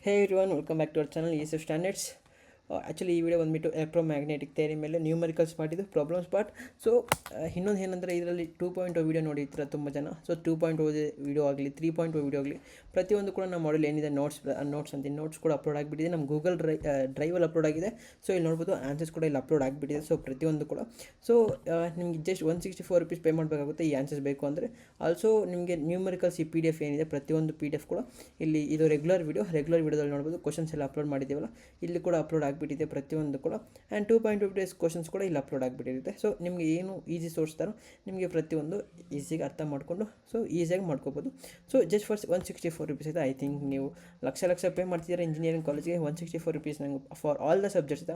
Hey everyone, welcome back to our channel ESF Standards. Actually ಈ video ಬಂದುಬಿಟ್ಟು electromagnetic theory ಮೇಲೆ numericals ಮಾಡಿದ್ದು problems part. So ಇನ್ನೊಂದು ಏನಂದರೆ ಇದರಲ್ಲಿ 2.0 ವಿಡಿಯೋ ನೋಡಿರ್ತಾರೆ ತುಂಬ ಜನ. ಸೊ 2.0 ವಿಡಿಯೋ ಆಗಲಿ 3.0 ವಿಡಿಯೋ ಆಗಲಿ ಪ್ರತಿಯೊಂದು ಕೂಡ ನಮ್ಮ ಮಾಡಲ್ ಏನಿದೆ ನೋಟ್ಸ್ ಅಂತೀನಿ, ನೋಟ್ಸ್ ಕೂಡ ಅಪ್ಲೋಡ್ ಆಗಿಬಿಟ್ಟಿದೆ. ನಮ್ಮ ಗೂಗಲ್ ಡ್ರೈವಲ್ಲಿ ಅಪ್ಲೋಡ್ ಆಗಿದೆ. ಸೊ ಇಲ್ಲಿ ನೋಡ್ಬೋದು ಆನ್ಸರ್ಸ್ ಕೂಡ ಇಲ್ಲಿ ಅಪ್ಲೋಡ್ ಆಗಿಬಿಟ್ಟಿದೆ. ಸೊ ಪ್ರತಿಯೊಂದು ಕೂಡ ಸೊ ನಿಮಗೆ ಜಸ್ಟ್ 164 ರುಪೀಸ್ ಪೇ ಮಾಡಬೇಕಾಗುತ್ತೆ ಈ ಆನ್ಸರ್ಸ್ ಬೇಕು ಅಂದರೆ. ಆಲ್ಸೋ ನಿಮಗೆ ನ್ಯೂಮರಿಕಲ್ಸ್ ಈ PDF ಏನಿದೆ ಪ್ರತಿಯೊಂದು PDF ಕೂಡ ಇಲ್ಲಿ ಇದು ರೆಗ್ಯುಲರ್ ವಿಡಿಯೋದಲ್ಲಿ ನೋಡ್ಬೋದು. ಕ್ವಶನ್ಸ್ ಎಲ್ಲ ಅಪ್ಲೋಡ್ ಮಾಡಿದ್ದೀವಲ್ಲ, ಇಲ್ಲಿ ಕೂಡ ಅಪ್ಲೋಡ್ ಆಗಿಬಿಟ್ಟಿದೆ ಪ್ರತಿಯೊಂದು ಕೂಡ. ಆ್ಯಂಡ್ 2.2 ಡೇಸ್ ಕ್ವಶನ್ಸ್ ಕೂಡ ಇಲ್ಲಿ ಅಪ್ಲೋಡ್ ಆಗಿಬಿಟ್ಟಿರುತ್ತೆ. ಸೊ ನಿಮಗೆ ಏನು ಈಸಿ ಸೋರ್ಸ್ ಥರ ನಿಮಗೆ ಪ್ರತಿಯೊಂದು ಈಸಿಯಾಗಿ ಅರ್ಥ ಮಾಡಿಕೊಂಡು ಸೊ ಈಸಿಯಾಗಿ ಮಾಡ್ಕೋಬೋದು. ಸೊ ಜಸ್ಟ್ ಫಾರ್ 164 ರುಪೀಸ್ ಇದೆ. ಐ ಥಿಂಕ್ ನೀವು ಲಕ್ಷ ಪೇ ಮಾಡ್ತಿದ್ದಾರೆ ಇಂಜಿನಿಯರಿಂಗ್ ಕಾಲೇಜ್ಗೆ. 164 ರುಪೀಸ್ ನಂಗೆ for all the subjects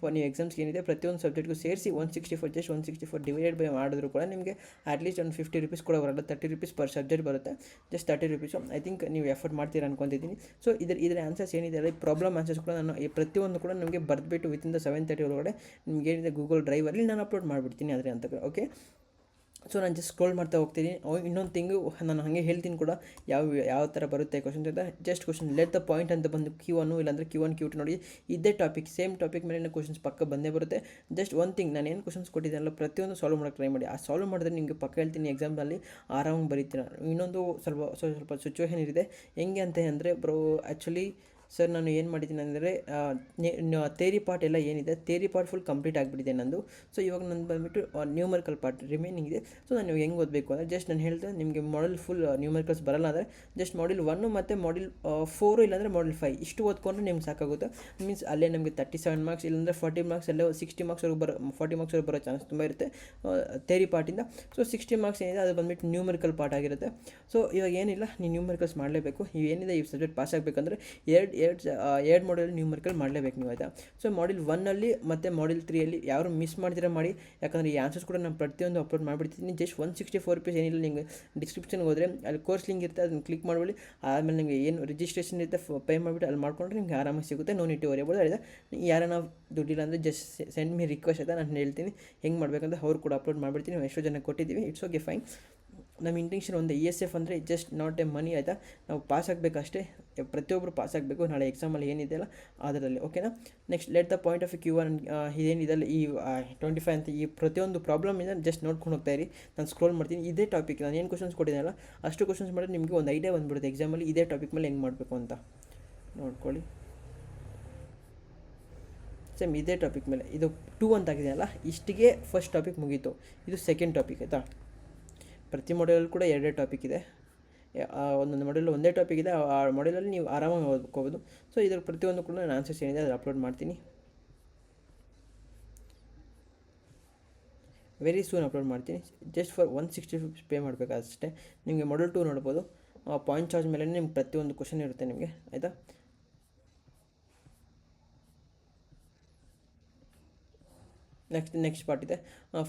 for ನೀವು ಎಕ್ಸಾಮ್ಸ್ಗೆ ಏನಿದೆ ಪ್ರತಿಯೊಂದು ಸಬ್ಜೆಕ್ಟ್ಗೂ ಸೇರಿಸಿ 164 ಡಿವೈಡೆಡ್ ಬೈ ಮಾಡಿದ್ರು ಕೂಡ ನಿಮಗೆ ಅಟ್ಲೀಸ್ಟ್ ಒಂದು 50 ರುಪೀಸ್ ಕೂಡ ಬರಲ್ಲ. 30 ರುಪೀಸ್ ಪರ್ ಸಬ್ಜೆಕ್ಟ್ ಬರುತ್ತೆ. ಜಸ್ಟ್ 30 ರುಪೀಸು ಐ ಥಿಂಕ್ ನೀವು ಎಫರ್ಟ್ ಮಾಡ್ತೀರಾ ಅನ್ಕೊತಿದ್ದೀನಿ. ಸೊ ಇದರ ಆನ್ಸರ್ಸ್ ಏನಿದೆ ಅಲ್ಲ, ಪ್ರಾಬ್ಲಮ್ ಆನ್ಸರ್ಸ್ ಕೂಡ ನಾನು ಪ್ರತಿಯೊಂದು ಕೂಡ ನಿಮಗೆ ಬರೆದ್ಬಿಟ್ಟು ವಿತಿನ್ ದ 7:30 ಒಳಗಡೆ ನಿಮ್ಗೆ ಏನಿದೆ ಗೂಗಲ್ ಡ್ರೈವಲ್ಲಿ ನಾನು ಅಪ್ಲೋಡ್ ಮಾಡಿಬಿಡ್ತೀನಿ ಆದರೆ ಅಂತ. ಓಕೆ, ಸೊ ನಾನು ಜಸ್ಟ್ ಸ್ಕ್ರೋಲ್ ಮಾಡ್ತಾ ಹೋಗ್ತೀನಿ. ಇನ್ನೊಂದು ತಿಂಗು ನಾನು ಹಾಗೆ ಹೇಳ್ತೀನಿ ಕೂಡ ಯಾವ ಥರ ಬರುತ್ತೆ ಕ್ವಶನ್ಸ್ ಅಂತ. Just question let the point ಅಂತ ಬಂದು Q1 ಇಲ್ಲಾಂದರೆ Q1 Q2 ನೋಡಿ, ಇದೇ ಟಾಪಿಕ್ ಸೇಮ್ ಟಾಪಿಕ್ ಮೇಲೆ ಕ್ವಶನ್ಸ್ ಪಕ್ಕ ಬಂದೇ ಬರುತ್ತೆ. ಜಸ್ಟ್ ಒನ್ ಥಿಂಗ್, ನಾನು ಏನು ಕ್ವಶನ್ಸ್ ಕೊಟ್ಟಿದ್ದೀನಲ್ಲ ಪ್ರತಿಯೊಂದು ಸಾಲ್ವ್ ಮಾಡೋಕ್ಕೆ ಟ್ರೈ ಮಾಡಿ. ಆ ಸಾಲ್ವ್ ಮಾಡಿದ್ರೆ ನಿಮಗೆ ಪಕ್ಕ ಹೇಳ್ತೀನಿ ಎಕ್ಸಾಮ್ನಲ್ಲಿ ಆರಾಮಾಗಿ ಬರೀತೀನಿ. ಇನ್ನೊಂದು ಸ್ವಲ್ಪ ಸಿಚುವೇಷನ್ ಇದೆ ಹೆಂಗೆ ಅಂತ ಅಂದರೆ ಬ್ರೋ, ಆ್ಯಕ್ಚುಲಿ ಸರ್ ನಾನು ಏನು ಮಾಡಿದ್ದೀನಿ ಅಂದರೆ ಥೇರಿ ಪಾರ್ಟ್ ಎಲ್ಲ ಏನಿದೆ ಥೇರಿ ಪಾರ್ಟ್ ಫುಲ್ ಕಂಪ್ಲೀಟ್ ಆಗಿಬಿಟ್ಟಿದೆ ನಂದು. ಸೊ ಇವಾಗ ನಂದು ಬಂದುಬಿಟ್ಟು ನ್ಯೂಮರಿಕಲ್ ಪಾರ್ಟ್ ರಿಮೈನಿಂಗ್ ಇದೆ. ಸೊ ನಾನು ಹೆಂಗೆ ಓದಬೇಕು ಅಂದರೆ ಜಸ್ಟ್ ನಾನು ಹೇಳ್ದೆ ನಿಮಗೆ ಮಾಡಲ್ ಫುಲ್ ನ್ಯೂಮರಿಕಲ್ಸ್ ಬರಲ್ಲ ಅಂದರೆ ಜಸ್ಟ್ ಮಾಡಲ್ 1 ಮತ್ತು ಮಾಡಲ್ 4 ಇಲ್ಲಾಂದರೆ ಮಾಡಲ್ 5 ಇಷ್ಟು ಓದ್ಕೊಂಡ್ರೆ ನಿಮ್ಗೆ ಸಾಕಾಗುತ್ತೆ. ಮೀನ್ಸ್ ಅಲ್ಲೇ ನಮಗೆ 37 ಮಾರ್ಕ್ಸ್ ಇಲ್ಲಾಂದರೆ 40 ಮಾರ್ಕ್ಸ್ ಎಲ್ಲೋ 60 ಮಾರ್ಕ್ಸ್ವರೆಗೂ 40 ಮಾರ್ಕ್ಸ್ವರೆಗೂ ಬರೋ ಚಾನ್ಸ್ ತುಂಬ ಇರುತ್ತೆ ಥೇರಿ ಪಾರ್ಟಿಂದ. ಸೊ 60 ಮಾರ್ಕ್ಸ್ ಏನಿದೆ ಅದು ಬಂದುಬಿಟ್ಟು ನ್ಯೂಮರಿಕಲ್ ಪಾರ್ಟ್ ಆಗಿರುತ್ತೆ. ಸೊ ಇವಾಗ ಏನಿಲ್ಲ, ನೀವು ನ್ಯೂಮರಿಕಲ್ಸ್ ಮಾಡಲೇಬೇಕು. ಏನಿದೆ ಈ ಸಬ್ಜೆಕ್ಟ್ ಪಾಸ್ ಆಗಬೇಕಂದ್ರೆ ಎರಡು ಮಾಡಲ್ ನ್ಯೂಮರಿಕಲ್ ಮಾಡಲೇಬೇಕು ನೀವು, ಆಯಿತಾ. ಸೊ ಮಾಡಲ್ 1 ಮತ್ತು ಮಾಡಲ್ 3 ಯಾರು ಮಿಸ್ ಮಾಡ್ತೀರಾ ಮಾಡಿ, ಯಾಕಂದರೆ ಈ ಆನ್ಸರ್ಸ್ ಕೂಡ ನಾನು ಪ್ರತಿಯೊಂದು ಅಪ್ಲೋಡ್ ಮಾಡಿಬಿಡ್ತೀನಿ. ಜಸ್ಟ್ 164 ರುಪೀಸ್ ಏನಿಲ್ಲ, ನಿಮಗೆ ಡಿಸ್ಕ್ರಿಪ್ಷನ್ಗೆ ಹೋದರೆ ಅಲ್ಲಿ ಕೋರ್ಸ್ ಲಿಂಕ್ ಇರುತ್ತೆ, ಅದನ್ನು ಕ್ಲಿಕ್ ಮಾಡಿಬಿಡಿ. ಆದಮೇಲೆ ನಿಮಗೆ ಏನು ರಿಜಿಸ್ಟ್ರೇಷನ್ ಇರುತ್ತೆ ಪೇ ಮಾಡಿಬಿಟ್ಟು ಅಲ್ಲಿ ಮಾಡ್ಕೊಂಡ್ರೆ ನಿಮಗೆ ಆರಾಮಾಗಿ ಸಿಗುತ್ತೆ. No need to worry about ಆಯಿತಾ. ಯಾರನ್ನ ದುಡ್ಡಿಲ್ಲ ಅಂದರೆ ಜಸ್ಟ್ ಸೆಂಡ್ ಮಿ ರಿಕ್ವೆಸ್ಟ್ ಆಯಿತಾ, ನಾನು ಹೇಳ್ತೀನಿ ಹೆಂಗೆ ಮಾಡಬೇಕಂತ. ಅವ್ರು ಕೂಡ ಅಪ್ಲೋಡ್ ಮಾಡಿಬಿಡ್ತೀನಿ. ಎಷ್ಟೋ ಜನ ಕೊಟ್ಟಿದ್ದೀವಿ, ಇಟ್ಸ್ ಓಕೆ ಫೈನ್. ನಮ್ಮ ಇಂಟೆನ್ಷನ್ ಒಂದು ESF ಅಂದರೆ ಜಸ್ಟ್ ನಾಟ್ ಎ ಮನಿ, ಆಯಿತಾ. ನಾವು ಪಾಸ್ ಆಗಬೇಕಷ್ಟೇ, ಪ್ರತಿಯೊಬ್ಬರು ಪಾಸ್ ಆಗಬೇಕು ನಾಳೆ ಎಕ್ಸಾಮಲ್ಲಿ ಏನಿದೆಯಲ್ಲ ಅದರಲ್ಲಿ, ಓಕೆನಾ. Next let the point of Q1 ಇದೇನಿದೆಯಲ್ಲ ಈ 25 ಅಂತ ಈ ಪ್ರತಿಯೊಂದು ಪ್ರಾಬ್ಲಮ್ ಇದೆ ಜಸ್ಟ್ ನೋಡ್ಕೊಂಡು ಹೋಗ್ತಾ ಇರಿ. ನಾನು ಸ್ಕ್ರೋಲ್ ಮಾಡ್ತೀನಿ. ಇದೇ ಟಾಪಿಕ್ ನಾನು ಏನು ಕ್ವಶನ್ಸ್ ಕೊಟ್ಟಿದ್ದೀನಲ್ಲ ಅಷ್ಟು ಕ್ವಶನ್ಸ್ ಮಾಡಿದ್ರೆ ನಿಮಗೆ ಒಂದು ಐಡಿಯಾ ಬಂದುಬಿಡುತ್ತೆ ಎಕ್ಸಾಮಲ್ಲಿ ಇದೇ ಟಾಪಿಕ್ ಮೇಲೆ ಹೆಂಗೆ ಮಾಡಬೇಕು ಅಂತ ನೋಡ್ಕೊಳ್ಳಿ. ಸೇಮ್ ಇದೇ ಟಾಪಿಕ್ ಮೇಲೆ ಇದು 2 ಅಂತ ಆಗಿದೆಯಲ್ಲ, ಇಷ್ಟಿಗೆ ಫಸ್ಟ್ ಟಾಪಿಕ್ ಮುಗೀತು. ಇದು ಸೆಕೆಂಡ್ ಟಾಪಿಕ್, ಆಯಿತಾ. ಪ್ರತಿ ಮಾಡೆಲಲ್ಲಿ ಕೂಡ 2 ಟಾಪಿಕ್ ಇದೆ. ಒಂದೊಂದು ಮಾಡೆಲ್ ಒಂದೇ ಟಾಪಿಕ್ ಇದೆ. ಆ ಮಾಡೆಲಲ್ಲಿ ನೀವು ಆರಾಮಾಗಿ ಓದ್ಕೋಬೋದು. ಸೊ ಇದ್ರ ಪ್ರತಿಯೊಂದು ಕೂಡ ನಾನು ಆನ್ಸರ್ಸ್ ಏನಿದೆ ಅದು ಅಪ್ಲೋಡ್ ಮಾಡ್ತೀನಿ. ವೆರಿ ಸೂನ್ ಅಪ್ಲೋಡ್ ಮಾಡ್ತೀನಿ. ಜಸ್ಟ್ ಫಾರ್ 160 ರುಪೀಸ್ ಪೇ ಮಾಡಬೇಕು ಅಷ್ಟೇ. ನಿಮಗೆ ಮಾಡಲ್ 2 ನೋಡ್ಬೋದು. ಪಾಯಿಂಟ್ ಚಾರ್ಜ್ ಮೇಲೆ ನಿಮ್ಗೆ ಪ್ರತಿಯೊಂದು ಕ್ವಶನ್ ಇರುತ್ತೆ ನಿಮಗೆ, ಆಯಿತಾ. ನೆಕ್ಸ್ಟ್ ಪಾರ್ಟ್ ಇದೆ.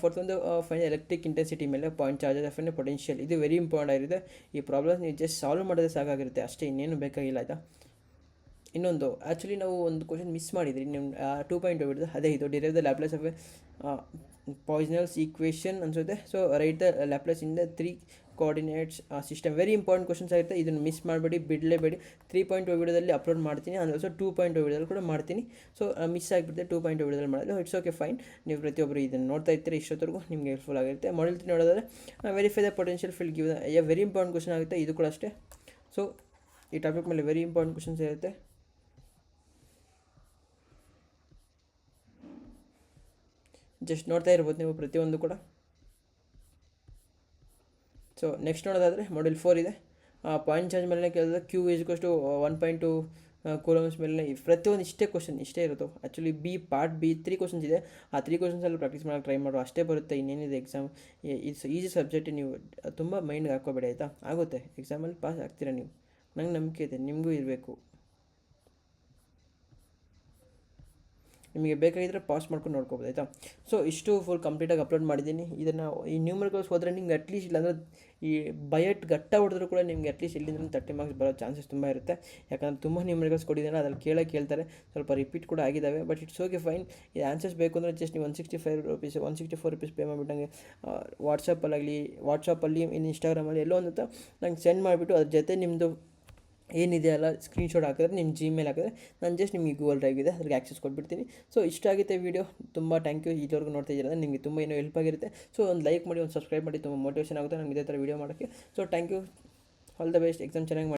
ಫೋರ್ತ್ ಒಂದು ಫೈನ್ ಎಲೆಕ್ಟ್ರಿಕ್ ಇಂಟೆನ್ಸಿಟಿ ಮೇಲೆ ಪಾಯಿಂಟ್ ಚಾರ್ಜಸ್ ಆಫ್ ಪೊಟೆನ್ಷಿಯಲ್. ಇದು ವೆರಿ ಇಂಪಾರ್ಟೆಂಟ್ ಆಗಿರುತ್ತೆ. ಈ ಪ್ರಾಬ್ಲಮ್ಸ್ ನೀವು ಜಸ್ಟ್ ಸಾಲ್ವ್ ಮಾಡೋದೇ ಸಾಕಾಗಿರುತ್ತೆ ಅಷ್ಟೇ, ಇನ್ನೇನು ಬೇಕಾಗಿಲ್ಲ, ಆಯಿತಾ. ಇನ್ನೊಂದು ಆ್ಯಕ್ಚುಲಿ ನಾವು ಒಂದು ಕ್ವಶನ್ ಮಿಸ್ ಮಾಡಿದ್ರಿ ನಿಮ್ಮ 2.0 ಹಿಡಿದು, ಅದೇ ಇದು derive the Laplace of Poisson's equation ಅನಿಸುತ್ತೆ. So write the Laplace in the 3 coordinates system. Very important questions ಆಗುತ್ತೆ, ಇದನ್ನು ಮಿಸ್ ಮಾಡಬೇಡಿ, ಬಿಡಲೇಬೇಡಿ. 3.0 ವಿಡಿಯೋದಲ್ಲಿ ಅಪ್ಲೋಡ್ ಮಾಡ್ತೀನಿ, ಆ್ಯಂಡ್ ಆಲ್ಸೋ 2.0 ವಿಡಿಯೋದಲ್ಲಿ ಕೂಡ ಮಾಡ್ತೀನಿ. ಸೊ ಮಿಸ್ ಆಗಿಬಿಡುತ್ತೆ 2.0 ವಿಡಿಯೋದಲ್ಲಿ ಮಾಡೋದು, ಇಟ್ಸ್ ಓಕೆ ಫೈನ್. ನೀವು ಪ್ರತಿಯೊಬ್ಬರು ಇದನ್ನು ನೋಡ್ತಾ ಇರ್ತೀರಿ, ಇಷ್ಟೊತ್ತರೆಗೂ ನಿಮಗೆ ಹೆಲ್ಪ್ಫುಲ್ ಆಗಿರುತ್ತೆ. ಮಾಡಲ್ 3 ನೋಡೋದಾದ್ರೆ verify the potential field give very important question ಆಗುತ್ತೆ, ಇದು ಕೂಡ ಅಷ್ಟೇ. ಸೊ ಈ ಟಾಪಿಕ್ ಮೇಲೆ ವೆರಿ ಇಂಪಾರ್ಟೆಂಟ್ ಕ್ವಶನ್ಸ್ ಇರುತ್ತೆ. ಜಸ್ಟ್ ನೋಡ್ತಾ ಇರ್ಬೋದು ನೀವು ಪ್ರತಿಯೊಂದು ಕೂಡ. ಸೊ ನೆಕ್ಸ್ಟ್ ನೋಡೋದಾದರೆ ಮಾಡಲ್ 4 ಇದೆ. ಪಾಯಿಂಟ್ ಚಾರ್ಜ್ ಮೇಲೆ ಕೇಳಿದ್ರೆ Q = 1.2 ಕೂಲಮ್ಸ್ ಮೇಲೆ ಪ್ರತಿಯೊಂದು ಇಷ್ಟೇ ಇರುತ್ತೆ. ಆ್ಯಕ್ಚುಲಿ ಪಾರ್ಟ್ ಬಿ 3 ಕ್ವಶನ್ಸ್ ಇದೆ. ಆ 3 ಕ್ವಶನ್ಸಲ್ಲಿ ಪ್ರಾಕ್ಟೀಸ್ ಮಾಡೋಕ್ಕೆ ಟ್ರೈ ಮಾಡೋ ಅಷ್ಟೇ ಬರುತ್ತೆ. ಇನ್ನೇನಿದೆ ಎಕ್ಸಾಮ್ ಇದು ಈಸಿ ಸಬ್ಜೆಕ್ಟ್, ನೀವು ತುಂಬ ಮೈಂಡ್ಗೆ ಹಾಕೋಬೇಡಿ, ಆಯಿತಾ. ಆಗುತ್ತೆ, ಎಕ್ಸಾಮಲ್ಲಿ ಪಾಸ್ ಆಗ್ತೀರಾ ನೀವು, ನಂಗೆ ನಂಬಿಕೆ ಇದೆ, ನಿಮಗೂ ಇರಬೇಕು. ನಿಮಗೆ ಬೇಕಾಗಿದ್ದರೆ ಪಾಸ್ ಮಾಡ್ಕೊಂಡು ನೋಡ್ಕೋಬೋದು, ಆಯಿತಾ. ಸೊ ಇಷ್ಟು ಫುಲ್ ಕಂಪ್ಲೀಟಾಗಿ ಅಪ್ಲೋಡ್ ಮಾಡಿದ್ದೀನಿ. ಇದನ್ನು ಈ ನ್ಯೂಮರಿಕಲ್ಸ್ ಹೋದರೆ ನಿಮ್ಗೆ ಅಟ್ಲೀಸ್ಟ್ ಇಲ್ಲಾಂದರೆ ಈ ಬಯಟ್ ಗಟ್ಟ ಹೊಡೆದ್ರೂ ಕೂಡ ನಿಮ್ಗೆ ಅಟ್ಲೀಸ್ಟ್ ಇಲ್ಲಿಂದ 30 ಮಾರ್ಕ್ಸ್ ಬರೋ ಚಾನ್ಸಸ್ ತುಂಬ ಇರುತ್ತೆ. ಯಾಕಂದರೆ ತುಂಬ ನ್ಯೂಮರಿಕಲ್ಸ್ ಕೊಟ್ಟಿದ್ದೇನೆ, ಅದ್ರಲ್ಲಿ ಕೇಳ್ತಾರೆ, ಸ್ವಲ್ಪ ರಿಪೀಟ್ ಕೂಡ ಆಗಿದ್ದಾವೆ. But it's okay fine. ಈ ಆನ್ಸರ್ಸ್ ಬೇಕು ಅಂದರೆ ಜಸ್ಟ್ ನೀವು 164 ರುಪೀಸ್ ಪೇ ಮಾಡಿಬಿಟ್ಟು ನನಗೆ ವಾಟ್ಸಪ್ಪಲ್ಲಿ ಇನ್ ಇನ್ಸ್ಟಾಗ್ರಾಮಲ್ಲಿ ಎಲ್ಲೋ ಒಂದು ನಂಗೆ ಸೆಂಡ್ ಮಾಡಿಬಿಟ್ಟು ಅದ್ರ ಜೊತೆ ನಿಮ್ಮದು ಏನಿದೆಯಲ್ಲ ಸ್ಕ್ರೀನ್ಶಾಟ್ ಹಾಕಿದ್ರೆ ನಿಮ್ಮ ಜಿಮೇಲ್ ಹಾಕಿದ್ರೆ ನಾನು ಜಸ್ಟ್ ನಿಮಗೆ ಗೂಗಲ್ ಡ್ರೈವ್ ಇದೆ ಅದ್ರಿಗೆ ಆ್ಯಕ್ಸೆಸ್ ಕೊಟ್ಬಿಡ್ತೀನಿ. ಸೊ ಇಷ್ಟ ಆಗುತ್ತೆ ವೀಡಿಯೋ, ತುಂಬ ಥ್ಯಾಂಕ್ ಯು. ಇದುವರೆಗೂ ನೋಡ್ತಾ ಇದ್ದೀರಾ, ನಿಮಗೆ ತುಂಬ ಏನೋ ಹೆಲ್ಪ್ ಆಗಿರುತ್ತೆ. ಸೊ ಒಂದು ಲೈಕ್ ಮಾಡಿ, ಒಂದು ಸಬ್ಸ್ಕ್ರೈಬ್ ಮಾಡಿ, ತುಂಬ ಮೋಟಿವೇಶನ್ ಆಗುತ್ತೆ ನನಗೆ ಇದೇ ಥರ ವೀಡಿಯೋ ಮಾಡೋಕ್ಕೆ. So thank you, all the best, exam ಚೆನ್ನಾಗಿ ಮಾಡಿ.